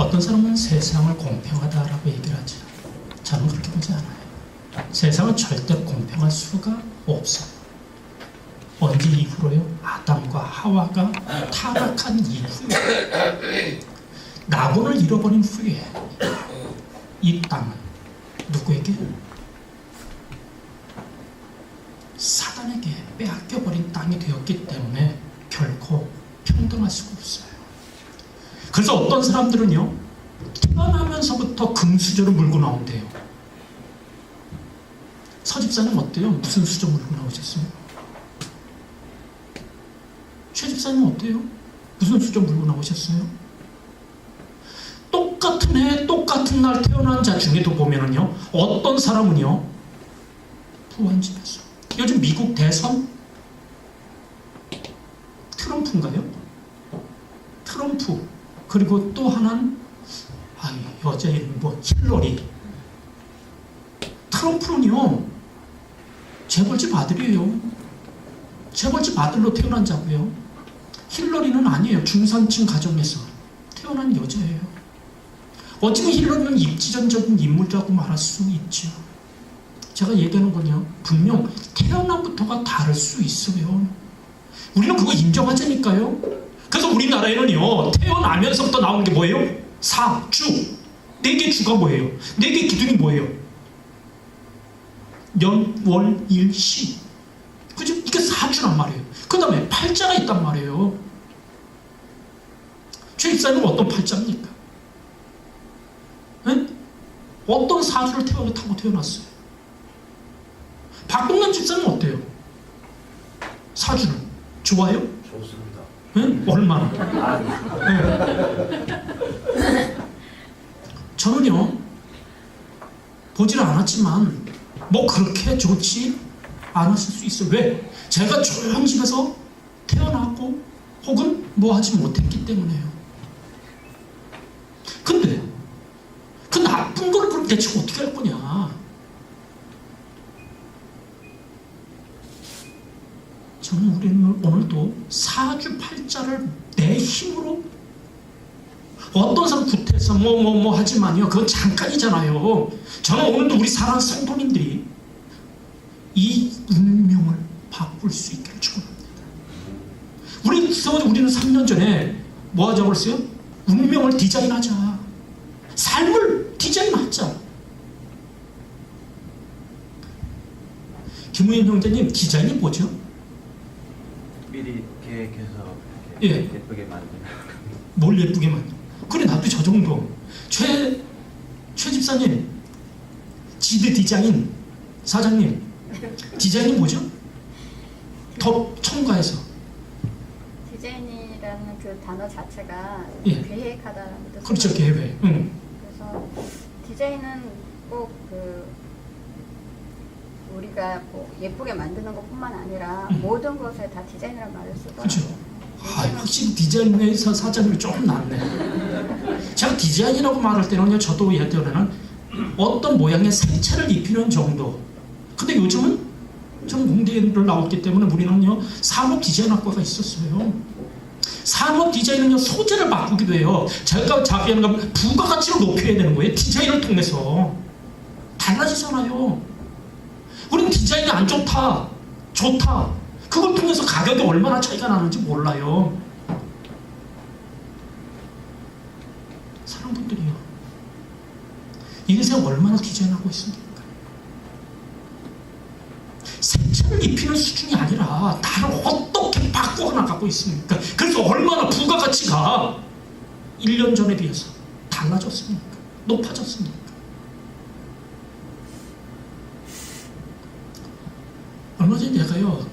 어떤 사람은 세상을 공평하다라고 얘기를 하죠. 저는 그렇게 보지 않아요. 세상은 절대로 공평할 수가 없어요. 언제 이후로요? 아담과 하와가 타락한 이후에, 낙원을 잃어버린 후에 이 땅은 누구에게? 사단에게 빼앗겨버린 땅이 되었기 때문에 결코 평등할 수가 없어요. 그래서 어떤 사람들은요, 태어나면서부터 금수저를 물고 나온대요. 서집사님 어때요? 무슨 수저 물고 나오셨어요? 최집사님 어때요? 무슨 수저 물고 나오셨어요? 똑같은 해, 똑같은 날 태어난 자 중에도 보면은요, 어떤 사람은요, 부한 집에서. 요즘 미국 대선 트럼프인가요? 트럼프. 그리고 또 하나는 여자 이름 힐러리. 트럼프는요, 재벌집 아들이에요. 재벌집 아들로 태어난 자고요. 힐러리는 아니에요. 중산층 가정에서 태어난 여자예요. 어쩌면 힐러리는 입지전적인 인물이라고 말할 수 있죠. 제가 얘기하는 건요, 분명 태어남부터가 다를 수 있어요. 우리는 그거 인정하자니까요. 그래서 우리나라에는요, 태어나면서부터 나오는 게 뭐예요? 사주. 4개 주가 뭐예요? 4개 기둥이 뭐예요? 년, 월, 일, 시. 그죠? 이게 사주란 말이에요. 그 다음에 팔자가 있단 말이에요. 최 집사님은 어떤 팔자입니까? 네? 어떤 사주를 타고 태어났어요? 박동남 집사님은 어때요? 사주는 좋아요? 좋습니다. 네? 얼마나? 네. 저는요, 보지를 않았지만 뭐 그렇게 좋지 않았을 수 있어요. 왜? 제가 조용한 집에서 태어났고 혹은 뭐 하지 못했기 때문에요. 근데 그 나쁜 걸 그럼 대체 어떻게 할 거냐? 저는 우리는 오늘도 사주팔자를 내 힘으로, 어떤 사람 구태서 뭐 하지만요, 그건 잠깐이잖아요. 저는 오늘도 우리 사랑하는 성도님들이 이 운명을 바꿀 수 있기를 축원합니다. 우리는 3년 전에 뭐 하자고 그랬어요? 운명을 디자인하자. 삶을 디자인하자. 김우현 형제님, 디자인이 뭐죠? 미리 계획해서 예. 예쁘게 만드는. 뭘 예쁘게 만들어? 그래, 나도 저 정도. 최 집사님, 지드 디자인 사장님, 디자인이 뭐죠? 더 첨가해서. 디자인이라는 그 단어 자체가 예. 계획하다는 뜻이에요. 그렇죠, 계획. 그래서 디자인은 꼭 우리가 뭐 예쁘게 만드는 것뿐만 아니라 모든 것에 다 디자인이라는 말을 쓰더라고요. 그렇죠. 확실히 디자인에서 사장님이 조금 낫네. 제가 디자인이라고 말할 때는요, 저도 예전에는 어떤 모양의 색채를 입히는 정도. 근데 요즘은 저는 공대를 나왔기 때문에 우리는요, 산업 디자인학과가 있었어요. 산업 디자인은요, 소재를 바꾸기도 해요. 제가 자기하는 건 부가가치를 높여야 되는 거예요. 디자인을 통해서. 달라지잖아요. 우리는 디자인이 안 좋다, 좋다, 그걸 통해서 가격이 얼마나 차이가 나는지 몰라요. 사람분들이요, 인생 얼마나 디자인하고 있습니까? 색채를 입히는 수준이 아니라 나를 어떻게 바꾸어 나가고 있습니까? 그래서 얼마나 부가가치가 1년 전에 비해서 달라졌습니까? 높아졌습니까? 얼마 전에 내가요,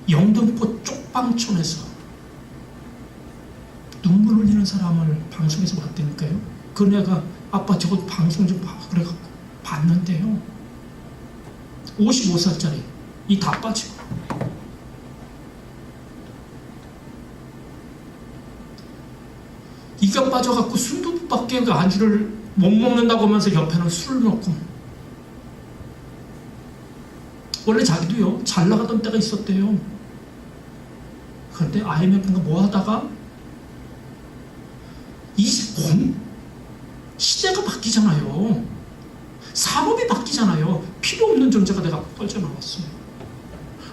영등포 쪽방촌에서 눈물 흘리는 사람을 방송에서 봤다니까요. 그 내가 아빠 저거 방송 좀 봐, 그래 봤는데요, 55살짜리 이 다 빠지고, 이가 빠져갖고 순두부밖에 그 안주를 못 먹는다고 하면서 옆에는 술을 넣고, 원래 자기도요, 잘 나가던 때가 있었대요. 그런데 IMF인가 뭐 하다가 시대가 바뀌잖아요. 산업이 바뀌잖아요. 필요 없는 존재가 내가 빠져나왔어요.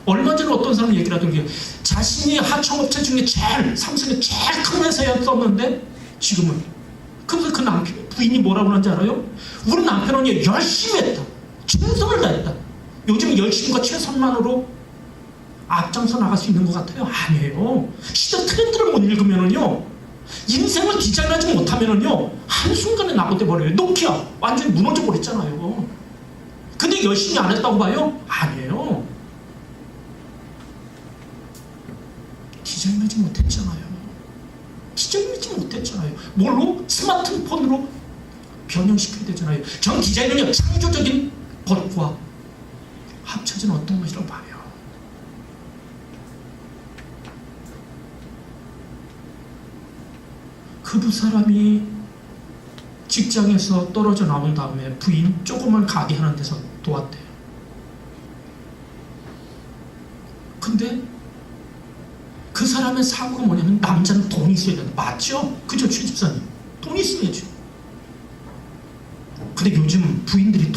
얼마 전에 어떤 사람이 얘기를 하더라고요. 자신이 하청업체 중에 삼성의 제일 큰 회사였었는데 지금은. 그래서 그 남편 부인이 뭐라고 하는지 알아요? 우리 남편은 열심히 했다. 충성을 다했다. 요즘 열심과 최선만으로 앞장서 나갈 수 있는 것 같아요? 아니에요. 시대 트렌드를 못 읽으면은요, 인생을 디자인하지 못하면은요, 한순간에 낙오돼 버려요. 노키아 완전히 무너져 버렸잖아요. 근데 열심히 안 했다고 봐요? 아니에요. 디자인하지 못했잖아요. 디자인하지 못했잖아요. 뭘로? 스마트폰으로 변형시켜야 되잖아요. 전 디자인은요, 창조적인 것과 합쳐진 어떤 것이라고 봐요. 그 두 사람이 직장에서 떨어져 나온 다음에 부인 조그만 가게 하는 데서 도왔대요. 근데 그 사람의 사고가 뭐냐면 남자는 돈이 있어야 된다. 맞죠? 그죠, 최 집사님? 돈이 있어야죠. 근데 요즘 부인들이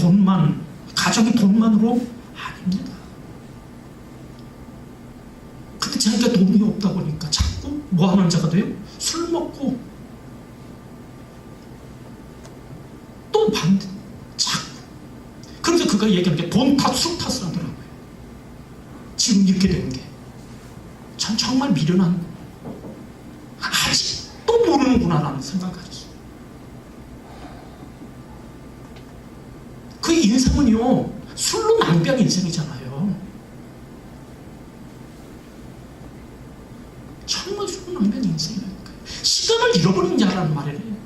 가정이 돈만으로 아닙니다. 근데 자기가 돈이 없다 보니까 자꾸 뭐 하는 자가 돼요? 술 먹고 또 자꾸. 그래서 그가 얘기하는 게 돈 탓, 술 탓을 하더라고요. 지금 이렇게 된 게. 전 정말 미련한, 아직도 모르는구나라는 생각을 가졌어요. 그 인생은요, 술로 낭비한 인생이잖아요. 정말 술로 낭비한 인생이라니까요. 시간을 잃어버린 자라는 말이에요.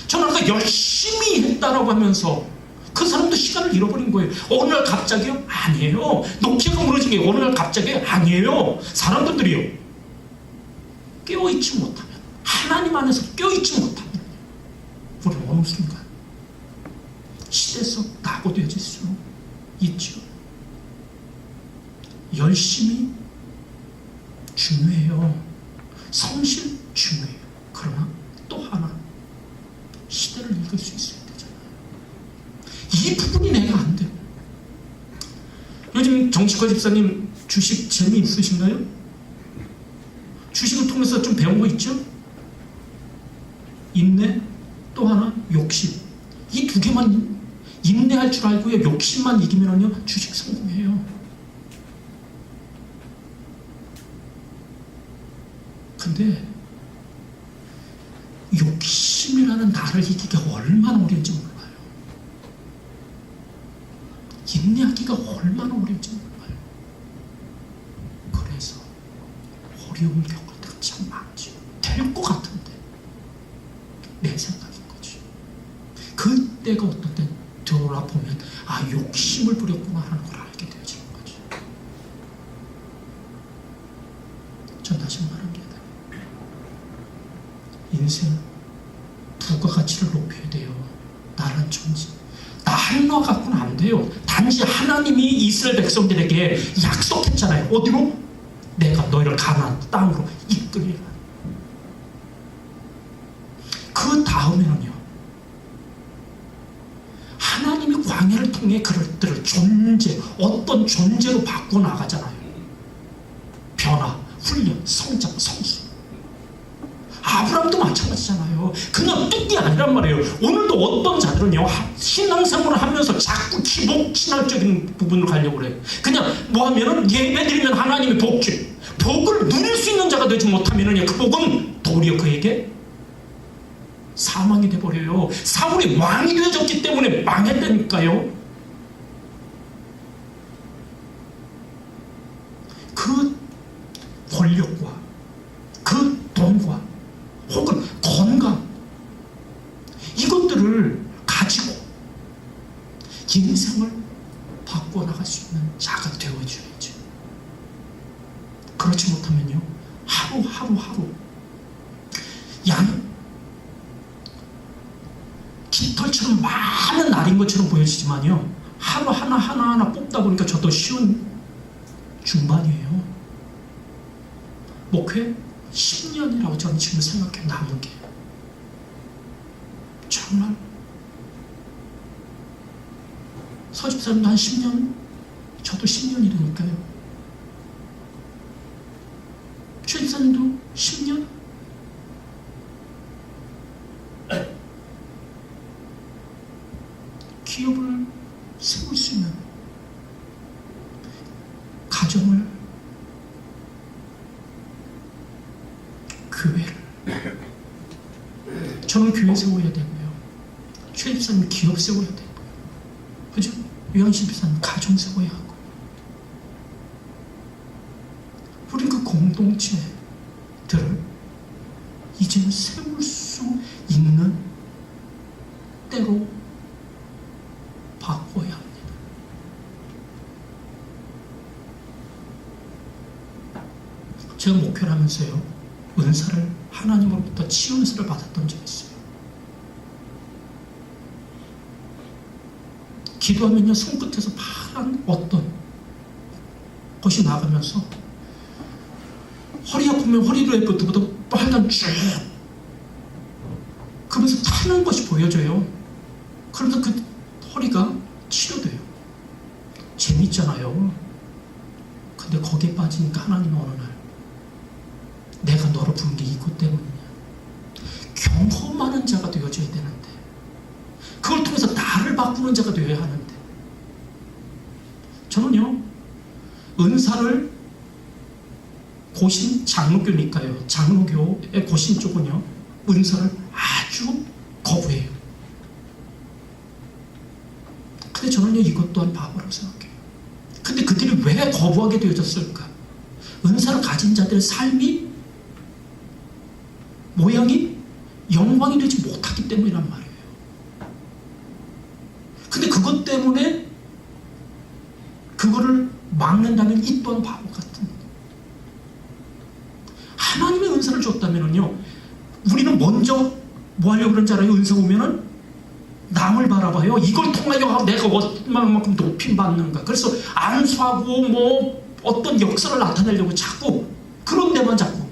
저는 아까 열심히 했다라고 하면서 그 사람도 시간을 잃어버린 거예요. 어느 날 갑자기요? 아니에요. 노키아가 무너진 게 어느 날 갑자기? 아니에요. 사람들이요, 깨어있지 못하면, 하나님 안에서 깨어있지 못하면 우리는 어느 순간 시대 속 낙오되어질 수 있죠. 열심히 중요해요. 성실 중요해요. 그러나 또 하나, 시대를 읽을 수 있어야 되잖아요. 이 부분이 내가 안 돼요. 요즘 정치과 집사님 주식 재미있으신가요? 주식을 통해서 좀 배운 거 있죠? 인내, 또 하나 욕심. 이 두 개만 인내할 줄 알고요, 욕심만 이기면요, 주식 성공해요. 근데 욕심이라는 나를 이기기가 얼마나 어려운지 몰라요. 인내하기가 얼마나 어려운지 몰라요. 그래서 어려움 겪을 때가 참 많죠. 될 것 같은데 내 생각인 거죠. 그때가 어떤 때 돌아보면 욕심을 부렸구나 하는 걸 알게 되어지는 거죠. 전 다시 말합니다. 인생 부가가치를 높여야 돼요. 나란 존재. 나 하나 갖고는 안 돼요. 단지 하나님이 이스라엘 백성들에게 약속했잖아요. 어디로? 내가 너희를 가나안 땅으로 이끌리라. 그 다음에는요, 하나님이 광야를 통해 그들을 어떤 존재로 바꾸어 나가잖아요. 변화, 훈련, 성장, 성수. 아브라함도 마찬가지잖아요. 그냥 뚝이 아니란 말이에요. 오늘도 어떤 자들은요, 신앙생활을 하면서 자꾸 기복 신앙적인 부분으로 가려고 그래요. 그냥 뭐 하면은 예배드리면 하나님의 복을 누릴 수 있는 자가 되지 못하면은요, 그 복은 도리어 그에게 사망이 돼버려요. 사울이 왕이 되어졌기 때문에 망했다니까요. 그 권력과 그 돈과 혹은 건강, 이것들을 가지고 인생을 바꿔나갈 수 있는 자가 되어줘야죠. 그렇지 못하면요, 하루 깃털처럼 많은 날인 것처럼 보여지지만요, 하루 하나 뽑다 보니까 저도 쉬운 중반이에요. 목회 10년이라고 저는 지금 생각해 남은 게. 정말 서집사님도 한 10년, 저도 10년이라니까요. 최 집사님도 10년? 기업을 세울 수 있는 가정을, 교회를, 저는 교회 세워야 되고요. 최 집사님 기업 세워야 되고요. 그죠? 유영신 집사님 가정 세워야 하고. 우리 그 공동체들을 이제는 세울 수 있는 때로 바꿔야 합니다. 제가 목회를 하면서요, 은사를, 하나님으로부터 치유은사를 받았던 적이 있어요. 기도하면요, 손끝에서 파란 어떤 것이 나가면서 허리 아프면 허리로부터 빨간 쭉 그러면서 타는 것이 보여져요. 그러면서 그 허리가 치료돼요. 재밌잖아요. 근데 거기에 빠지니까 하나님 어느 날, 내가 너를 부른 게 이것 때문이냐, 경험하는 자가 되어져야 되는데, 그걸 통해서 나를 바꾸는 자가 되어야 하는데, 저는요, 은사를, 고신 장로교니까요, 장로교의 고신 쪽은요, 은사를 아주 거부해요. 근데 저는요, 이것 또한 바보라고 생각해요. 근데 그들이 왜 거부하게 되어졌을까? 은사를 가진 자들의 삶이, 모양이 영광이 되지 못하기 때문이란 말이에요. 근데 그것 때문에 그거를 막는다면 이 또한 바보 같은, 하나님의 은사를 줬다면은요, 우리는 먼저 뭐 하려고 그러는지 알아요? 은사 오면은 남을 바라봐요. 이걸 통하여 내가 얼마만큼 높임 받는가. 그래서 안수하고 뭐 어떤 역사를 나타내려고 자꾸 그런 데만 자꾸.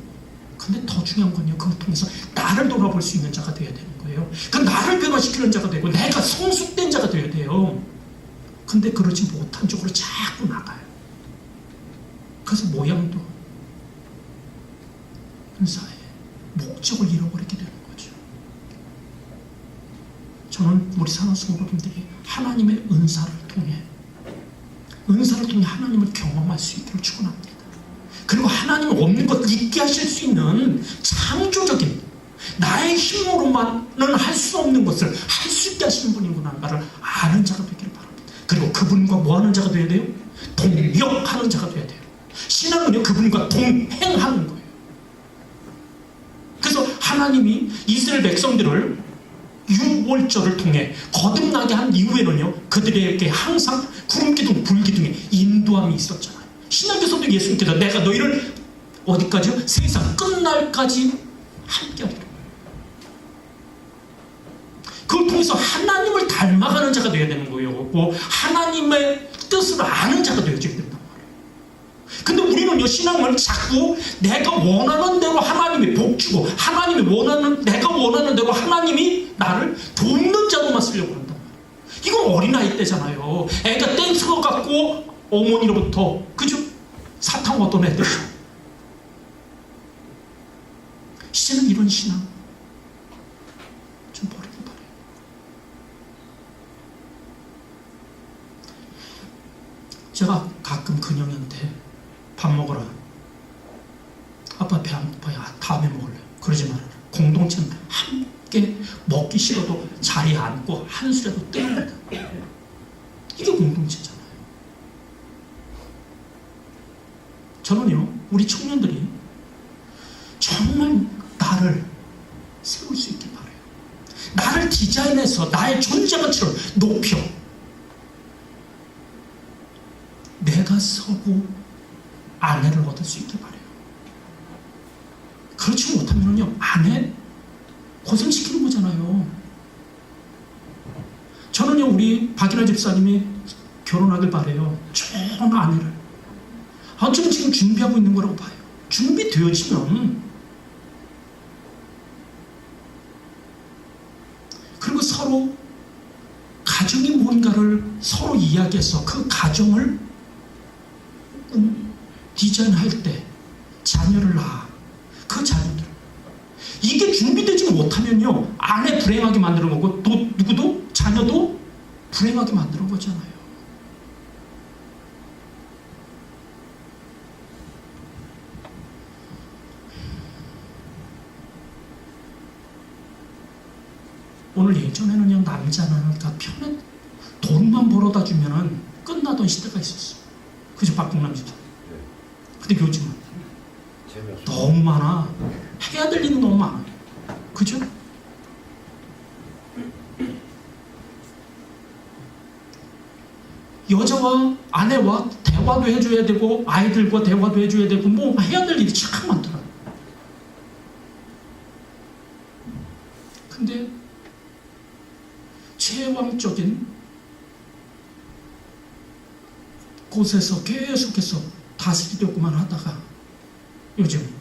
근데 더 중요한 건요, 그걸 통해서 나를 돌아볼 수 있는 자가 되어야 되는 거예요. 그 나를 변화시키는 자가 되고 내가 성숙된 자가 되어야 돼요. 근데 그러지 못한 쪽으로 자꾸 나가요. 그래서 모양도 은사의 목적을 잃어버리게 되는 거죠. 저는 우리 산업성도님들이 하나님의 은사를 통해 하나님을 경험할 수 있기를 축원합니다. 그리고 하나님은 없는 것 있게 하실 수 있는 창조적인, 나의 힘으로만은 할 수 없는 것을 할 수 있게 하시는 분이구나를 아는 자가 되기를 바랍니다. 그리고 그분과 뭐하는 자가 되어야 돼요? 동역하는 자가 되어야 돼요. 신앙은요, 그분과 동행하는 거예요. 그래서 하나님이 이스라엘 백성들을 유월절을 통해 거듭나게 한 이후에는요, 그들에게 항상 구름기둥, 불기둥의 인도함이 있었잖아요. 신약에서도 예수님께서 내가 너희를 어디까지요? 세상 끝날까지 함께 하리라. 그걸 통해서 하나님을 닮아가는 자가 되어야 되는 거예요. 하나님의 뜻을 아는 자가 되어져야 된단 말이에요. 근데 우리는요, 신앙을 자꾸 내가 원하는 대로 하나님이 복 주고, 내가 원하는 대로 하나님이 나를 돕는 자로만 쓰려고 한단 말이에요. 이건 어린아이 때잖아요. 애가 댄스거 갖고 어머니로부터, 그죠? 사탕 얻던 애들. 이제는 이런 신앙 좀 버리길 바래요. 제가 가끔 근영이한테 밥 먹으라, 아빠 배 안 고파요, 다음에 먹을래요, 그러지 말아라. 공동체는 함께 먹기 싫어도 자리에 앉고 한 술이라도 뜨는 거다. 이게 공동체잖아요. 저는요, 우리 청년들이 정말 나를 세울 수 있길 바라요. 나를 디자인해서 나의 존재 가치를 높여 내가 서고 아내를 얻을 수 있길 바라요. 그렇지 못하면요, 아내 고생시키는 거잖아요. 저는요, 우리 박인하 집사님이 결혼하길 바라요. 좋은 아내를. 저는 지금 준비하고 있는 거라고 봐요. 준비되어지면, 그리고 서로 가정이 뭔가를 서로 이야기해서 그 가정을 디자인할 때 자녀를 낳아. 그 자녀들. 이게 준비되지 못하면요, 아내 불행하게 만드는 거고, 또 누구도 자녀도 불행하게 만드는 거잖아요. 오늘 예전에는요, 남자는 그러니까 편에 돈만 벌어다 주면은 끝나던 시대가 있었어. 그죠, 박봉남 씨? 근데 요즘은 재미없어. 너무 많아. 해야 될 일이 너무 많아. 그죠? 여자와 아내와 대화도 해줘야 되고, 아이들과 대화도 해줘야 되고, 뭐 해야 될 일이 참 많더라. 근데 제왕적인 곳에서 계속해서 다스리려고만 하다가 요즘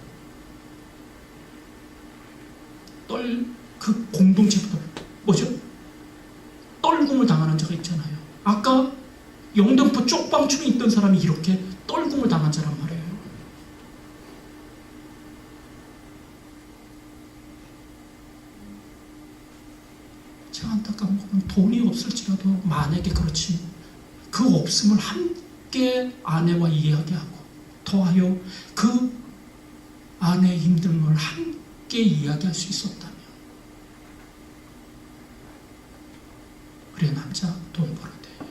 그 공동체부터 뭐죠? 떨굼을 당하는 자가 있잖아요. 아까 영등포 쪽방촌에 있던 사람이 이렇게 떨굼을 당한 자란 말이에요. 제가 안타까운 건 돈이 없을지라도 만약에 그렇지, 그 없음을 함께 아내와 이야기하고 더하여 그 아내의 힘듦을 함께 이야기할 수 있었다면, 그래 남자 돈 벌어야 돼요.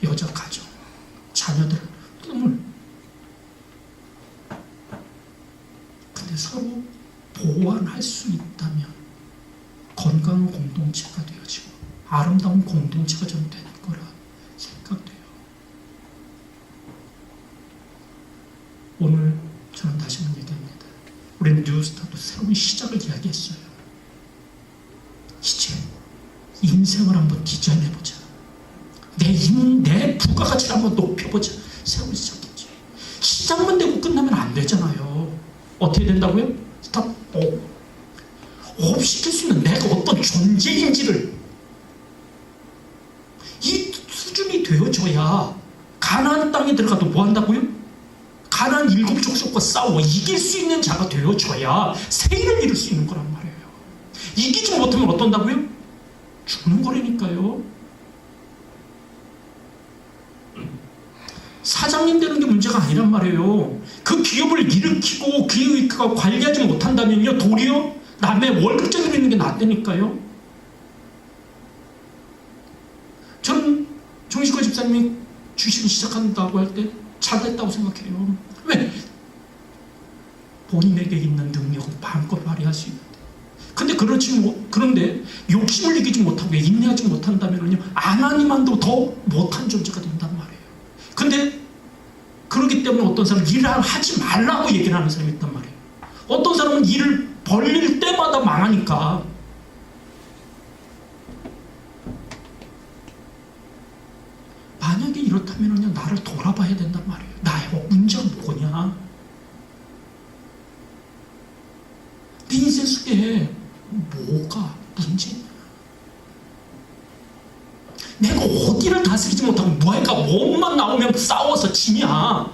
여자 가정, 자녀들 꿈을. 근데 서로 보완할 수 있다면 건강한 공동체가 되어지고 아름다운 공동체가 좀 되는 거라 생각돼요. 오늘 저는 다시 한번 얘기합니다. 우리는 뉴스타도 새로운 시작을 이야기했어요. 이제 인생을 한번 디자인해보자. 내 부가가치를 한번 높여보자. 새로운 시작이지. 시작만 되고 끝나면 안 되잖아요. 어떻게 된다고요? 스탑. 업시킬 수 있는 내가 어떤 존재인지를, 이 수준이 되어져야 가나안 땅에 들어가도 뭐 한다고요? 가나안 7 족속과 싸워 이길 수 있는 자가 되어져야 새 일을 이룰 수 있는 거란 말이에요. 이기지 못하면 어떤다고요? 죽는 거라니까요. 사장님 되는 게 문제가 아니란 말이에요. 그 기업을 일으키고 그 관리하지 못한다면요, 도리어 남의 월급쟁이로 있는 게 낫다니까요. 저는 정식과 집사님이 주식을 시작한다고 할 때 잘됐다고 생각해요. 왜? 본인에게 있는 능력은 마음껏 발휘할 수 있는데. 근데 그런데 욕심을 이기지 못하고 인내하지 못한다면요, 하나님만도 더 못한 존재가 된단 말이에요. 근데 그렇기 때문에 어떤 사람은 일을 하지 말라고 얘기를 하는 사람이 있단 말이에요. 어떤 사람은 일을 벌릴 때마다 망하니까. 만약에 이렇다면요, 나를 돌아봐야 된단 말이에요. 나의 문제가 뭐냐? 네 인생 속에 뭐가 문제냐? 내가 어디를 다스리지 못하고 뭐가 몸만 나오면 싸워서 지냐?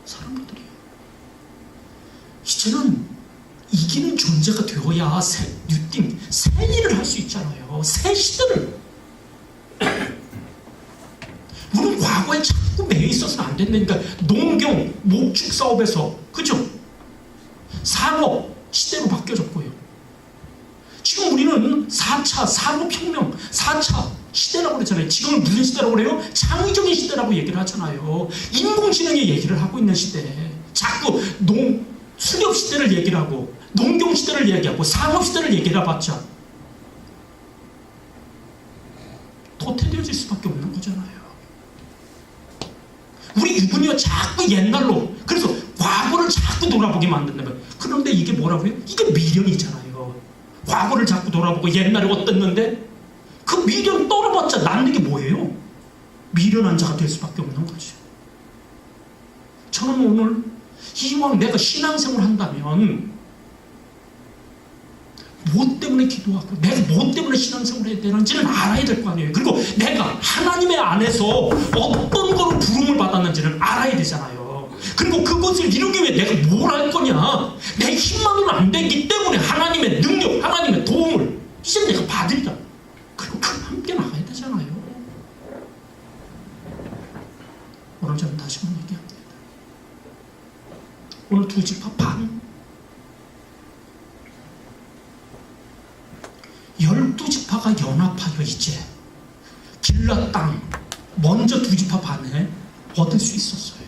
사람들이요. 이제는 이기는 존재가 되어야 새 일을 할 수 있잖아요. 새 시대를. 우리는 과거에 자꾸 매여 있어서는 안 된다니까. 농경, 목축 사업에서, 그죠? 상업 시대로 바뀌어졌고요. 지금 우리는 4차 산업혁명, 4차 시대라고 그러잖아요. 지금은 무슨 시대라고 그래요? 창의적인 시대라고 얘기를 하잖아요. 인공지능의 얘기를 하고 있는 시대. 자꾸 수렵 시대를 얘기를 하고, 농경 시대를 얘기하고, 상업 시대를 얘기를 해봤자 도태되어질 수밖에 없는 거잖아요. 우리 유부녀 자꾸 옛날로, 그래서 과거를 자꾸 돌아보게 만든다. 그런데 이게 뭐라고요? 이게 미련이잖아요. 과거를 자꾸 돌아보고 옛날에 어땠는데 그 미련 떨어봤자 남는 게 뭐예요? 미련한 자가 될 수밖에 없는 거죠. 저는 오늘 이왕 내가 신앙생활 한다면 뭐 때문에 기도하고 내가 뭐 때문에 신앙생활을 해야 되는지를 알아야 될 거 아니에요. 그리고 내가 하나님의 안에서 어떤 거로 부름을 받았는지를 알아야 되잖아요. 그리고 그것을 이루기 위해 내가 뭘 할 거냐, 내 힘만으로는 안 되기 때문에 하나님의 능력, 하나님의 도움을 이제 내가 받으리라. 그리고 함께 나가야 되잖아요. 오늘 저는 다시 한번 얘기합니다. 오늘 두 지파 반, 12지파가 연합하여 이제 길라 땅 먼저 두 지파 반에 얻을 수 있었어요.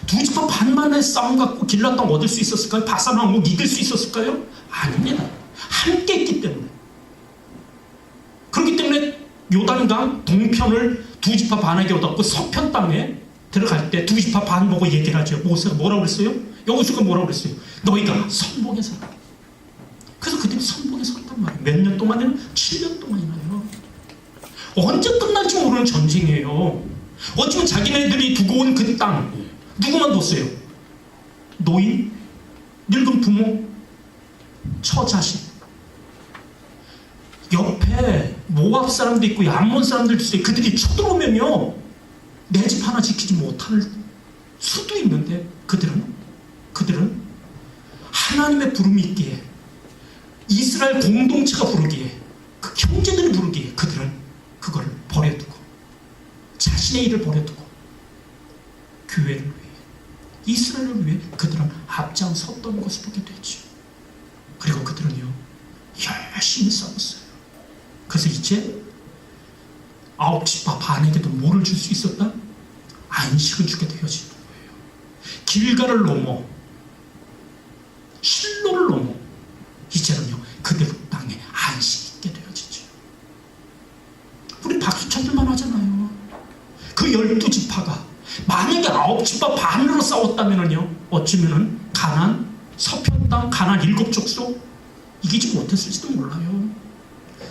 두 지파 반만의 싸움 갖고 길라 땅 얻을 수 있었을까요? 바산왕국 이길 수 있었을까요? 아닙니다. 함께 했기 때문에. 그렇기 때문에 요단강 동편을 두 지파 반에게 얻었고 서편 땅에 들어갈 때 두 지파 반 보고 얘기를 하죠. 모세가 뭐라고 그랬어요? 여호수아가 뭐라고 그랬어요? 너희가 선봉에 서라. 그래서 그들이 선봉에 섰단 말이에요. 몇 년 동안이요? 7년 동안이나요. 언제 끝날지 모르는 전쟁이에요. 어쩌면 자기네들이 두고 온 그 땅 누구만 뒀어요? 노인, 늙은 부모, 처자식. 옆에 모압 사람도 있고 암몬 사람들도 있어요. 그들이 쳐들어오면요, 내 집 하나 지키지 못할 수도 있는데 그들은 하나님의 부름이 있기에, 이스라엘 공동체가 부르기에, 그 형제들이 부르기에 그들은 그걸 버려두고, 자신의 일을 버려두고 교회를 위해, 이스라엘을 위해 그들은 앞장섰던 것을 보게 되죠. 그리고 그들은요, 열심히 싸웠어요. 그래서 이제 9지파 반에게도 뭐를 줄 수 있었다? 안식을 주게 되어지는 거예요. 길가를 넘어 실로를 넘어 이제는요, 그들 땅에 안식이 있게 되어지죠. 우리 박수 쳐줄만 하잖아요. 그 12지파가 만약에 9지파 반으로 싸웠다면요, 어쩌면은 가나안 서편 땅, 가나안 7족속 이기지 못했을지도 몰라요.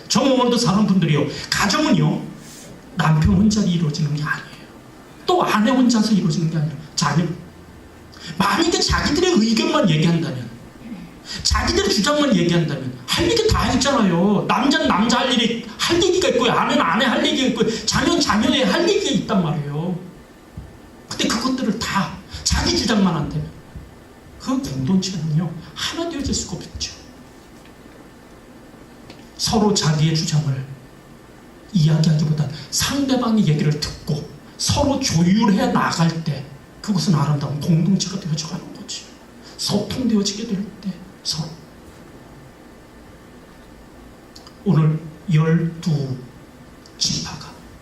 정오월도 사는 분들이요, 가정은요, 남편 혼자 이루어지는 게 아니에요. 또 아내 혼자서 이루어지는 게 아니에요. 자녀. 만약에 자기들의 의견만 얘기한다면, 자기들의 주장만 얘기한다면 할 얘기 다 했잖아요. 남자는 남자 할 얘기가 있고요, 아내는 아내 할 얘기가 있고요, 자녀는 자녀의 할 얘기가 있단 말이에요. 근데 그것들을 다 자기 주장만 한다면 그 공동체는요, 하나 되어질 수가 없죠. 서로 자기의 주장을 이야기하기보다 상대방의 얘기를 듣고 서로 조율해 나갈 때 그것은 아름다운 공동체가 되어져 가는 거지. 소통되어지게 될 때 서로. 오늘 12지파가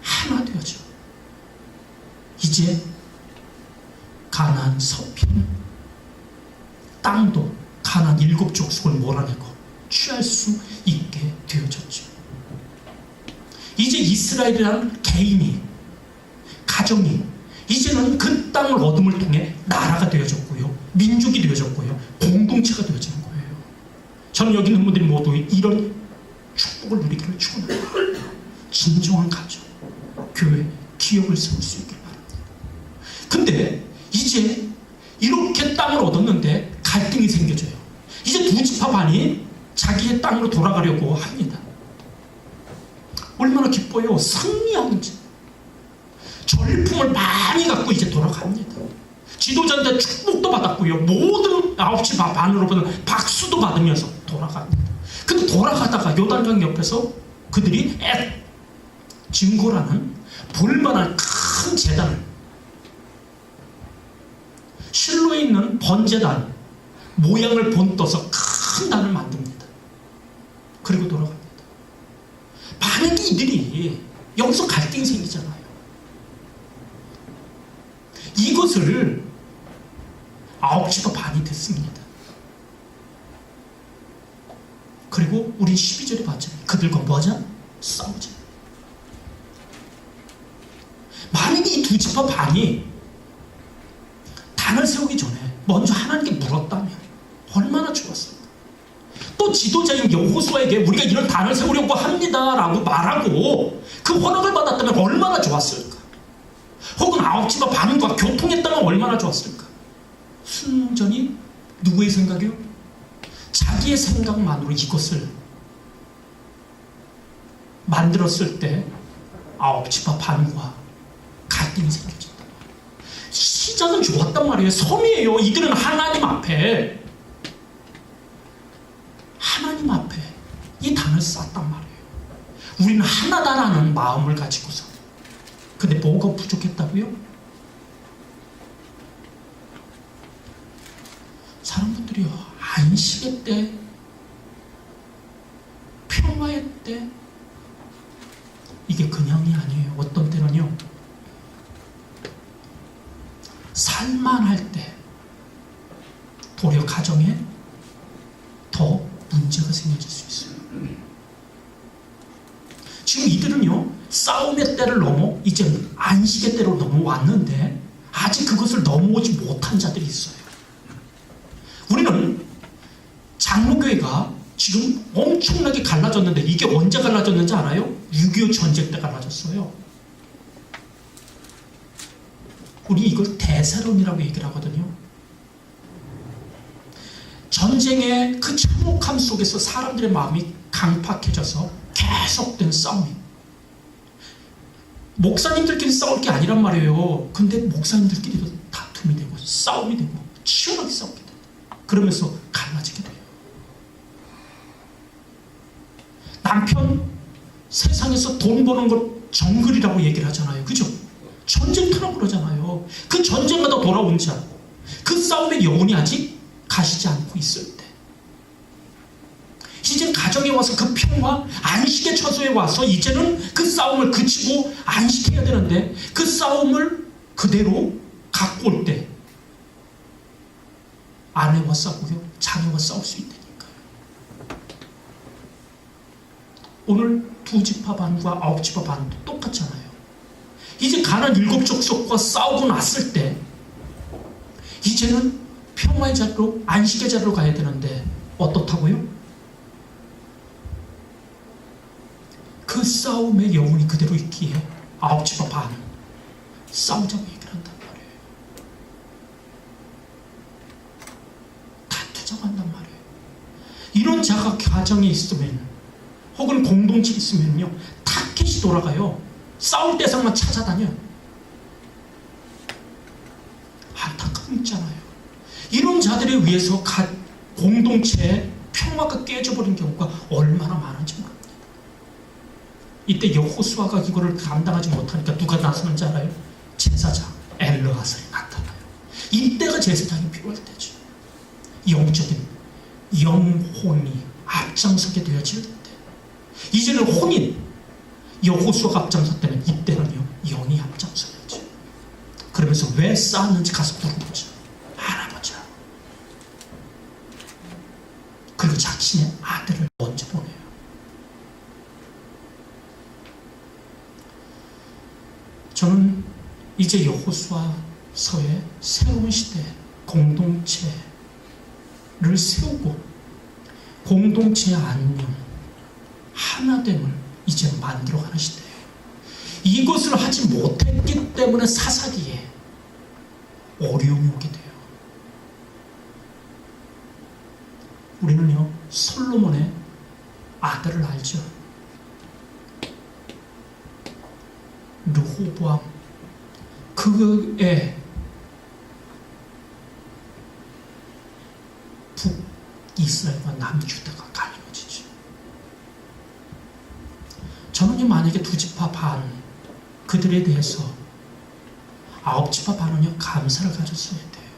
하나 되어져 이제 가나안 서편 땅도 가나안 7족속을 몰아내고 취할 수 있게 되어졌죠. 이제 이스라엘이라는 개인이, 가정이 이제는 그 땅을 얻음을 통해 나라가 되어졌고요, 민족이 되어졌고요, 공동체가 되어지는 거예요. 저는 여기 있는 분들이 모두 이런 축복을 누리기를 축원합니다. 진정한 가정, 교회, 기업을 세울 수 있길 바랍니다. 근데 이제 이렇게 땅을 얻었는데 갈등이 생겨져요. 이제 두 지파 반이 자기의 땅으로 돌아가려고 합니다. 얼마나 기뻐요. 승리하는지. 전리품을 많이 갖고 이제 돌아갑니다. 지도자한테 축복도 받았고요, 모든 9지파 반으로부터 박수도 받으면서 돌아갑니다. 근데 돌아가다가 요단강 옆에서 그들이 증거라는 볼만한 큰 제단을, 실로에 있는 번제단 모양을 본떠서 큰 단을 만듭니다. 그리고 돌아갑니다. 만약에 이들이 여기서 갈등이 생기잖아요. 이것을 9지파 반이 됐습니다. 그리고 우리 12절에 봤잖아요. 그들과 뭐하자? 싸우자. 만약에 이 두 지파 반이 단을 세우기 전에 먼저 하나님께 물었다면 얼마나 좋았을까. 또 지도자인 여호수아에게 우리가 이런 단을 세우려고 합니다 라고 말하고 그 허락을 받았다면 얼마나 좋았을까. 혹은 9지파 반과 교통했다면 얼마나 좋았을까. 순전히 누구의 생각이요? 자기의 생각만으로 이것을 만들었을 때 아홉 지파 반과 갈등이 생겨진다. 시작은 좋았단 말이에요. 섬이에요. 이들은 하나님 앞에 이 단을 쌓았단 말이에요. 우리는 하나다라는 마음을 가지고서. 근데 뭐가 부족했다고요? 사람들이요, 안식의 때, 평화의 때, 이게 그냥이 아니에요. 어떤 때는요, 살만할 때 도리어 가정에 더 문제가 생겨질 수 있어요. 지금 이들은요, 싸움의 때를 넘어 이제 안식의 때로 넘어왔는데 아직 그것을 넘어오지 못한 자들이 있어요. 우리는 장로교회가 지금 엄청나게 갈라졌는데 이게 언제 갈라졌는지 알아요? 6.25 전쟁 때 갈라졌어요. 우리 이걸 대세론이라고 얘기를 하거든요. 전쟁의 그 참혹함 속에서 사람들의 마음이 강팍해져서 계속된 싸움이. 목사님들끼리 싸울 게 아니란 말이에요. 근데 목사님들끼리도 다툼이 되고 싸움이 되고 치열하게 싸우게 돼요. 그러면서 갈라지게 돼요. 남편 세상에서 돈 버는 걸 정글이라고 얘기를 하잖아요. 그죠? 전쟁터라고 그러잖아요. 그 전쟁마다 돌아온 자, 그 싸움의 여운이 아직 가시지 않고 있을 때, 이제 가정에 와서 그 평화, 안식의 처소에 와서 이제는 그 싸움을 그치고 안식해야 되는데 그 싸움을 그대로 갖고 올 때 아내와 싸우고요, 자녀와 싸울 수 있다니까요. 오늘 2지파 반과 9지파 반도 똑같잖아요. 이제 가나안 7족속과 싸우고 났을 때 이제는 평화의 자리로, 안식의 자리로 가야 되는데 어떻다고요? 그 싸움의 여운이 그대로 있기에 9지파 반은 싸우자고 얘기를 한단 말이에요. 다투자고 한단 말이에요. 이런 자가 가정에 있으면, 혹은 공동체에 있으면요, 타켓이 돌아가요. 싸울 대상만 찾아다녀. 안타까움 있잖아요. 이런 자들에 의해서 공동체의 평화가 깨져버린 경우가 얼마나 많은지 모릅니다. 이때 여호수아가 이거를 감당하지 못하니까 누가 나서는지 알아요? 제사장 엘르아살이 나타나요. 이때가 제사장이 필요할 때죠. 영적인 영혼이 앞장서게 되어질 때, 이제는 혼인 여호수아가 앞장섰다면 이때는요, 영이 앞장서야죠. 그러면서 왜 쌓았는지 가서 물어보자, 알아보자. 그리고 자신의 아들을 먼저 보내요. 저는 이제 여호수아서의 새로운 시대 공동체를 세우고 공동체의 안녕, 하나됨을 이제 만들어가는 시대예요. 이것을 하지 못했기 때문에 사사기에 어려움이 오게 돼요. 우리는요, 솔로몬의 아들을 알죠. 르호보암, 그의 북이스라엘과 남유다가 갈려지죠. 저는요, 만약에 2지파 반, 그들에 대해서 9지파 반은요, 감사를 가졌어야 돼요.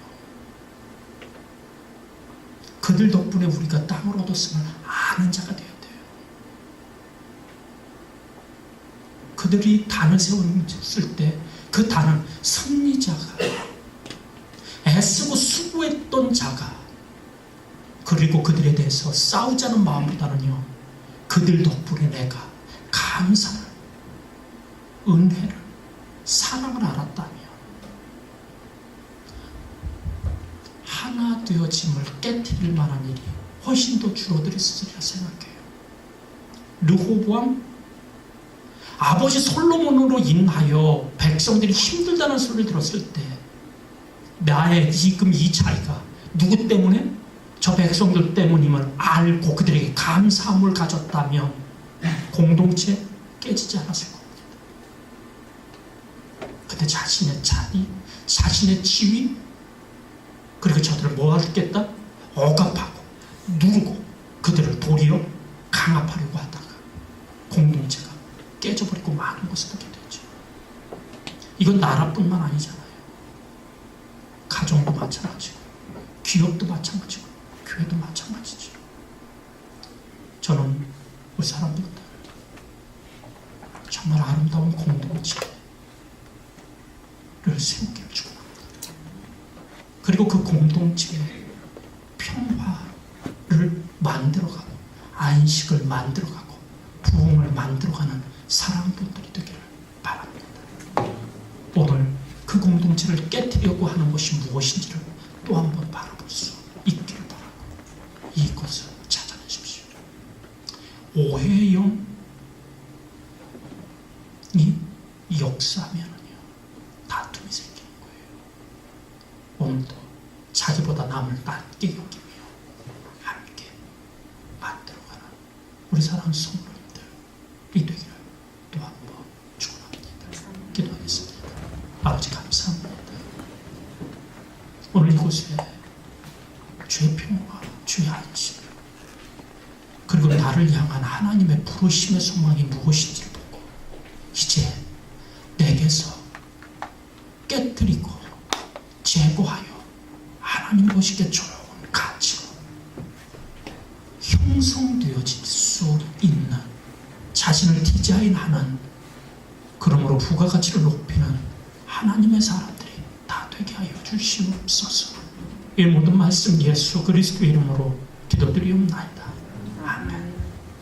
그들 덕분에 우리가 땅을 얻었음을 아는 자가 되어야 돼요. 그들이 단을 세웠을 때 그 단은 승리자가, 애쓰고 수고했던 자가, 그리고 그들에 대해서 싸우자는 마음보다는요, 그들 덕분에 내가 감사를, 은혜를, 사랑을 알았다면 하나 되어짐을 깨트릴 만한 일이 훨씬 더 줄어들었으리라 생각해요. 르호보암, 아버지 솔로몬으로 인하여 백성들이 힘들다는 소리를 들었을 때 나의 지금 이 차이가 누구 때문에? 저 백성들 때문임을 알고 그들에게 감사함을 가졌다면 공동체 깨지지 않았을 겁니다. 근데 자신의 자리, 자신의 지위, 그리고 저들을 뭐 하겠다? 억압하고 누르고 그들을 도리어 강압하려고 하다가 공동체가 깨져버리고 많은 것을 보게 되죠. 이건 나라뿐만 아니잖아요. 가정도 마찬가지고 기업도 마찬가지고 교회도 마찬가지죠. 저는 우리 사람들 정말 아름다운 공동체를 세우기를 축원합니다. 그리고 그 공동체에 평화를 만들어가고 안식을 만들어가고 부흥을 만들어가는 사랑꾼들이 되기를 바랍니다. 오늘 그 공동체를 깨뜨리려고 하는 것이 무엇인지를 또 한 번 바라볼 수 있기를 바라고 이것을 찾아내십시오. 오해의 영이 역사하면은요 다툼이 생기는 거예요. 오늘도 자기보다 남을 낮게 여기며 함께 만들어가는 우리 사랑하는 성도님들이 되기를 또 한 번 축원합니다. 기도하겠습니다. 아버지 감사합니다. 오늘 이곳에 주의 평화, 주의 안식, 그리고 나를 향한 하나님의 부르심의 소망이 무엇인지를 보고 이제 내게서 깨뜨리고 제거하여 하나님 보시기에 좋은 가치로 형성되어질 수 있는 자신을 디자인하는, 그러므로 부가가치를 높이는 하나님의 사람들이 다 되게 하여 주시옵소서. 이 모든 말씀 예수 그리스도 이름으로 기도드리옵나이다. 아멘.